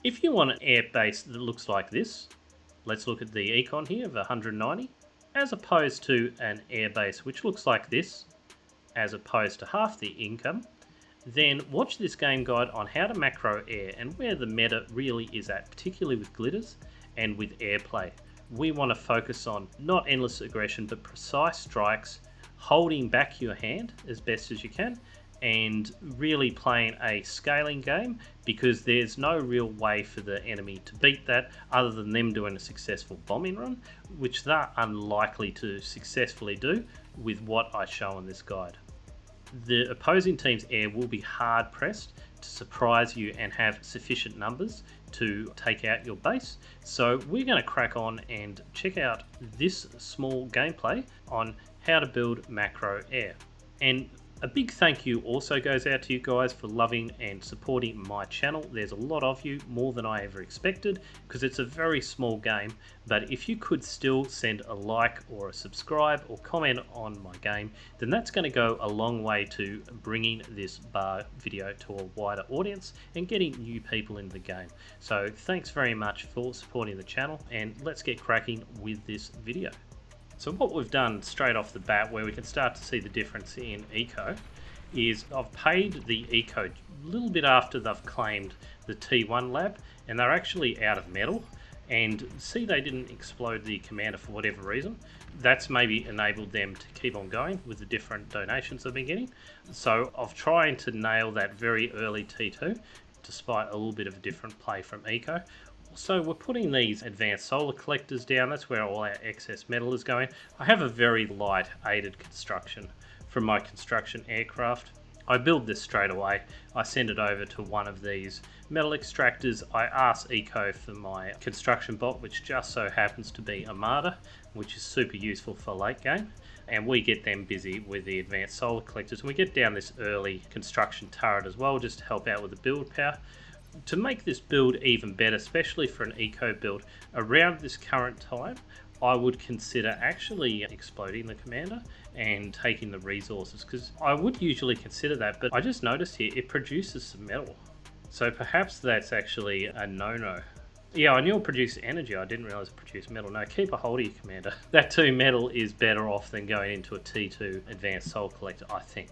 If you want an air base that looks like this, let's look at the econ here of 190, as opposed to an air base which looks like this, as opposed to half the income, then watch this game guide on how to macro air and where the meta really is at, particularly with glitters and with airplay. We want to focus on not endless aggression, but precise strikes, holding back your hand as best as you can, and really playing a scaling game, because there's no real way for the enemy to beat that other than them doing a successful bombing run, which they're unlikely to successfully do with what I show in this guide. The opposing team's air will be hard pressed to surprise you and have sufficient numbers to take out your base. So we're going to crack on and check out this small gameplay on how to build macro air. And a big thank you also goes out to you guys for loving and supporting my channel. There's a lot of you, more than I ever expected, because it's a very small game. But if you could still send a like or a subscribe or comment on my game, then that's going to go a long way to bringing this bar video to a wider audience and getting new people into the game. So thanks very much for supporting the channel, and let's get cracking with this video. So what we've done straight off the bat, where we can start to see the difference in eco, is I've paid the eco a little bit after they've claimed the T1 lab, and they're actually out of metal. And see, they didn't explode the commander for whatever reason. That's maybe enabled them to keep on going with the different donations they've been getting. So I've tried to nail that very early T2, despite a little bit of a different play from eco. So we're putting these advanced solar collectors down. That's where all our excess metal is going. I have a very light aided construction from my construction aircraft. I build this straight away. I send it over to one of these metal extractors. I ask Eco for my construction bot, which just so happens to be Armada, which is super useful for late game. And we get them busy with the advanced solar collectors. And we get down this early construction turret as well, just to help out with the build power. To make this build even better, especially for an eco build, around this current time, I would consider actually exploding the commander and taking the resources, because I would usually consider that, but I just noticed here it produces some metal. So perhaps that's actually a no-no. Yeah, I knew it produced energy, I didn't realize it produced metal. No, keep a hold of your commander. That 2 metal is better off than going into a T2 advanced soul collector, I think.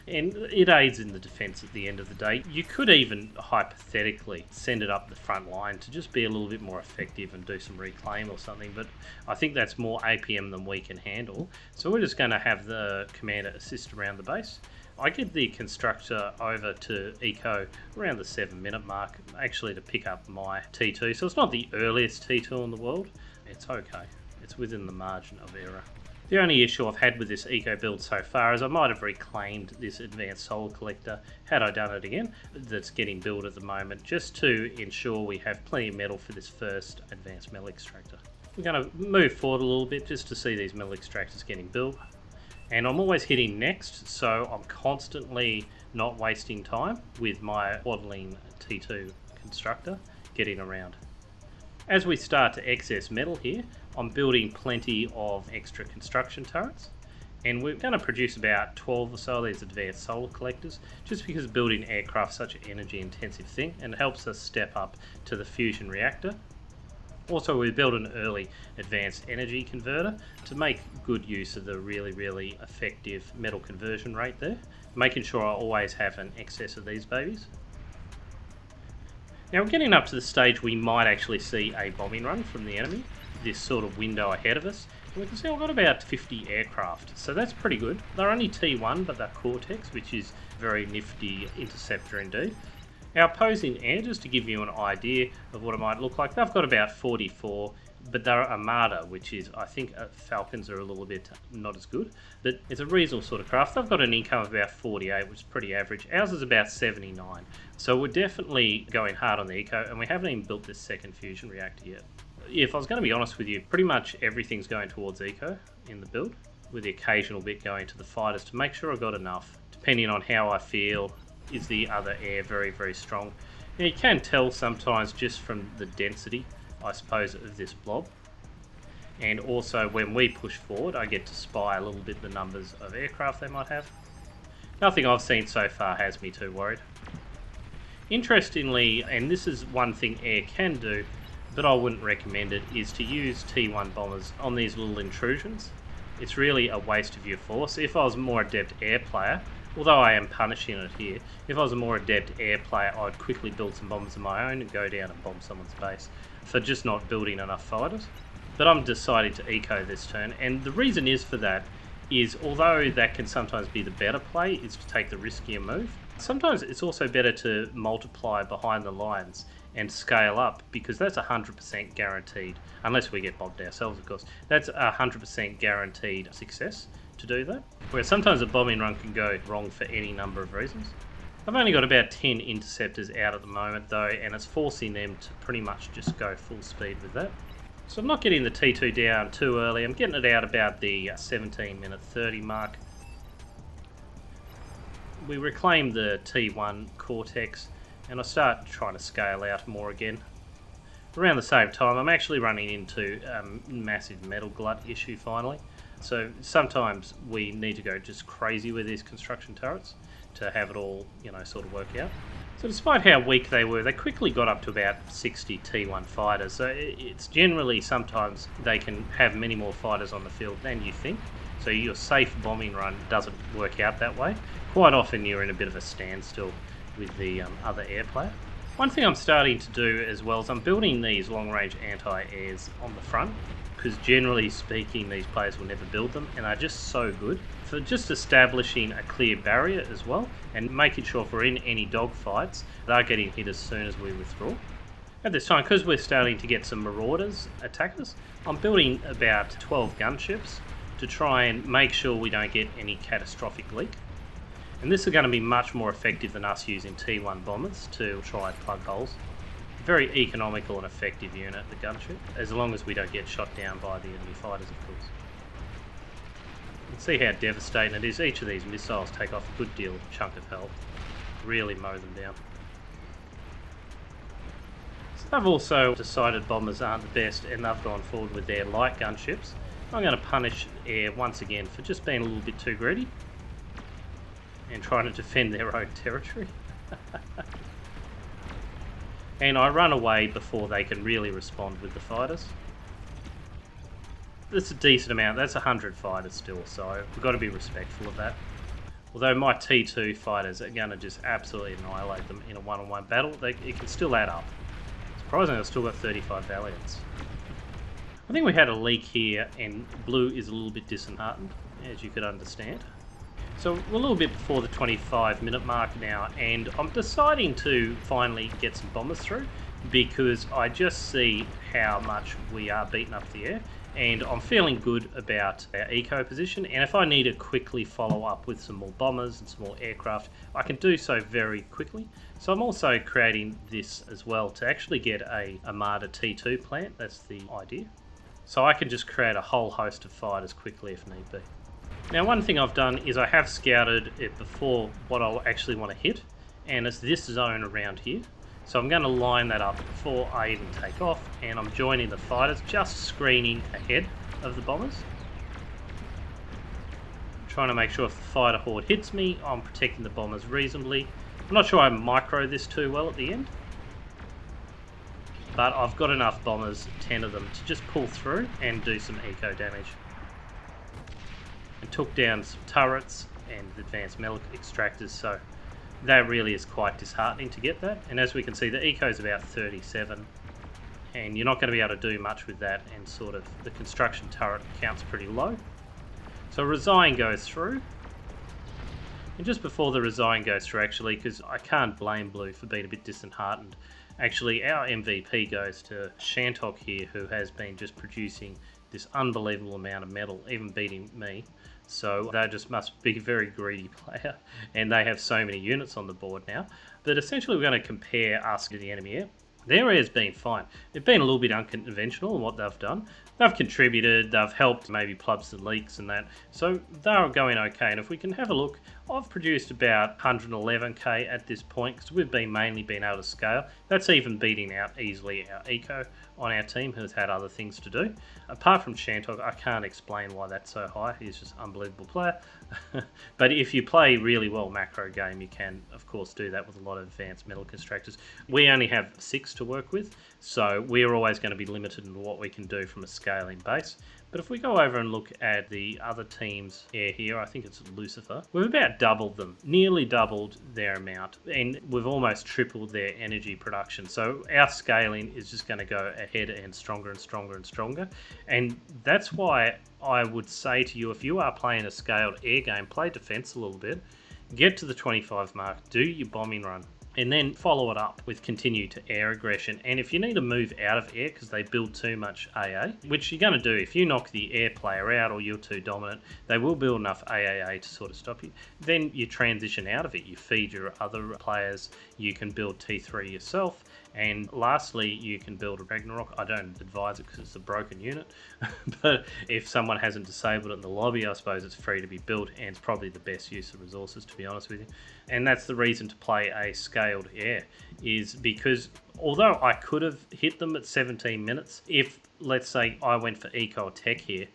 And it aids in the defense at the end of the day. You could even hypothetically send it up the front line to just be a little bit more effective and do some reclaim or something, but I think that's more APM than we can handle. So we're just going to have the commander assist around the base. I get the constructor over to eco around the 7-minute mark, actually, to pick up my T2. So it's not the earliest T2 in the world. It's okay. It's within the margin of error. The only issue I've had with this eco build so far is I might have reclaimed this advanced solar collector had I done it again. That's getting built at the moment, just to ensure we have plenty of metal for this first advanced metal extractor. We're going to move forward a little bit just to see these metal extractors getting built. And I'm always hitting next, so I'm constantly not wasting time with my waddling T2 constructor getting around. As we start to excess metal here, I'm building plenty of extra construction turrets, and we're going to produce about 12 or so of these advanced solar collectors, just because building aircraft is such an energy intensive thing, and it helps us step up to the fusion reactor. Also, we built an early advanced energy converter to make good use of the really effective metal conversion rate there, making sure I always have an excess of these babies. Now we're getting up to the stage we might actually see a bombing run from the enemy, this sort of window ahead of us. And we can see I've got about 50 aircraft, so that's pretty good. They're only T1, but they're Cortex, which is very nifty interceptor indeed. Our opposing air, just to give you an idea of what it might look like, they've got about 44, but they're Armada, which is, I think Falcons are a little bit not as good, but it's a reasonable sort of craft. They've got an income of about 48, which is pretty average. Ours is about 79, so we're definitely going hard on the eco, and we haven't even built this second fusion reactor yet. If I was going to be honest with you, pretty much everything's going towards eco in the build, with the occasional bit going to the fighters to make sure I've got enough, depending on how I feel. Is the other air very strong? Now you can tell sometimes just from the density, I suppose, of this blob. And also when we push forward, I get to spy a little bit the numbers of aircraft they might have. Nothing I've seen so far has me too worried. Interestingly, and this is one thing air can do, but I wouldn't recommend it, is to use T1 bombers on these little intrusions. It's really a waste of your force. If I was a more adept air player, although I am punishing it here, if I was a more adept air player, I'd quickly build some bombers of my own and go down and bomb someone's base for just not building enough fighters. But I'm deciding to eco this turn, and the reason is for that is, although that can sometimes be the better play, is to take the riskier move, sometimes it's also better to multiply behind the lines and scale up, because that's 100% guaranteed, unless we get bombed ourselves of course, that's 100% guaranteed success to do that. Where sometimes a bombing run can go wrong for any number of reasons. I've only got about 10 interceptors out at the moment though, and it's forcing them to pretty much just go full speed with that. So I'm not getting the T2 down too early, I'm getting it out about the 17-minute 30 mark. We reclaim the T1 Cortex, and I start trying to scale out more again. Around the same time, I'm actually running into a massive metal glut issue finally. So sometimes we need to go just crazy with these construction turrets to have it all, sort of work out. So despite how weak they were, they quickly got up to about 60 T1 fighters. So it's generally, sometimes they can have many more fighters on the field than you think. So your safe bombing run doesn't work out that way. Quite often you're in a bit of a standstill with the other air player. One thing I'm starting to do as well is I'm building these long-range anti-airs on the front, because generally speaking these players will never build them, and they're just so good for just establishing a clear barrier as well, and making sure if we're in any dogfights, they're getting hit as soon as we withdraw. At this time, because we're starting to get some marauders attack us, I'm building about 12 gunships to try and make sure we don't get any catastrophic leak. And this is going to be much more effective than us using T1 bombers to try and plug holes. Very economical and effective unit, the gunship, as long as we don't get shot down by the enemy fighters, of course. You can see how devastating it is. Each of these missiles take off a good deal of chunk of health. Really mow them down. So they've also decided bombers aren't the best, and they've gone forward with their light gunships. I'm going to punish air once again for just being a little bit too greedy and trying to defend their own territory. And I run away before they can really respond with the fighters. That's a decent amount, that's 100 fighters still, so we've got to be respectful of that. Although my T2 fighters are going to just absolutely annihilate them in a one-on-one battle, it can still add up. Surprisingly, I've still got 35 Valiants. I think we had a leak here, and blue is a little bit disheartened, as you could understand. So we're a little bit before the 25-minute mark now, and I'm deciding to finally get some bombers through, because I just see how much we are beating up the air, and I'm feeling good about our eco position, and if I need to quickly follow up with some more bombers and some more aircraft, I can do so very quickly. So I'm also creating this as well to actually get a armada T2 plant. That's the idea. So I can just create a whole host of fighters quickly if need be. Now, one thing I've done is I have scouted it before what I'll actually want to hit, and it's this zone around here. So I'm going to line that up before I even take off, and I'm joining the fighters, just screening ahead of the bombers. Trying to make sure if the fighter horde hits me, I'm protecting the bombers reasonably. I'm not sure I micro this too well at the end, but I've got enough bombers, 10 of them, to just pull through and do some eco damage. And took down some turrets and advanced metal extractors, so that really is quite disheartening to get that. And as we can see, the eco is about 37, and you're not going to be able to do much with that, and sort of the construction turret count's pretty low. So Resign goes through, and just before the Resign goes through, actually, because I can't blame blue for being a bit disheartened, actually our MVP goes to Shantok here, who has been just producing this unbelievable amount of metal, even beating me. So they just must be a very greedy player, and they have so many units on the board now. But essentially we're going to compare us to the enemy air. Their air's been fine. They've been a little bit unconventional in what they've done. They've contributed, they've helped maybe plug some leaks and that. So they're going okay, and if we can have a look I've produced about 111k at this point because we've mainly been able to scale. That's even beating out easily our eco on our team, who's had other things to do. Apart from Shantok, I can't explain why that's so high. He's just an unbelievable player. But if you play really well macro game, you can of course do that with a lot of advanced metal constructors. We only have 6 to work with, so we're always going to be limited in what we can do from a scaling base. But if we go over and look at the other teams here, I think it's Lucifer, we've about doubled them, nearly doubled their amount, and we've almost tripled their energy production. So our scaling is just going to go ahead and stronger and stronger and stronger. And that's why I would say to you, if you are playing a scaled air game, play defense a little bit, get to the 25 mark, do your bombing run, and then follow it up with continue to air aggression. And if you need to move out of air because they build too much AA, which you're going to do if you knock the air player out or you're too dominant, they will build enough AAA to sort of stop you. Then you transition out of it, you feed your other players, you can build T3 yourself, and lastly you can build a Ragnarok. I don't advise it because it's a broken unit, but if someone hasn't disabled it in the lobby, I suppose it's free to be built, and it's probably the best use of resources, to be honest with you. And that's the reason to play a scaled air, is because although I could have hit them at 17 minutes, if let's say I went for eco tech here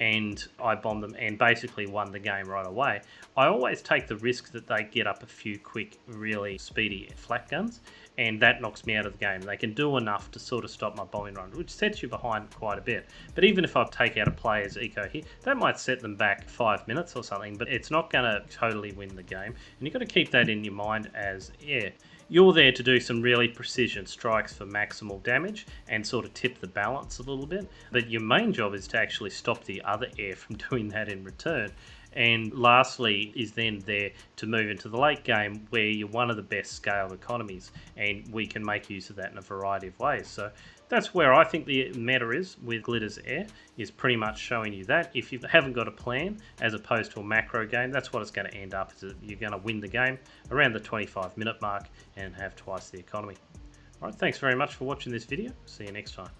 and I bombed them and basically won the game right away, I always take the risk that they get up a few quick, really speedy flak guns, and that knocks me out of the game. They can do enough to sort of stop my bombing run, which sets you behind quite a bit. But even if I take out a player's eco here, that might set them back 5 minutes or something, but it's not going to totally win the game. And you've got to keep that in your mind as air. You're there to do some really precision strikes for maximal damage and sort of tip the balance a little bit, but your main job is to actually stop the other air from doing that in return. And lastly is then there to move into the late game where you're one of the best scale economies, and we can make use of that in a variety of ways. So that's where I think the meta is with Glitter's Air, is pretty much showing you that. If you haven't got a plan as opposed to a macro game, that's what it's going to end up, is that you're going to win the game around the 25-minute mark and have twice the economy. Alright, thanks very much for watching this video. See you next time.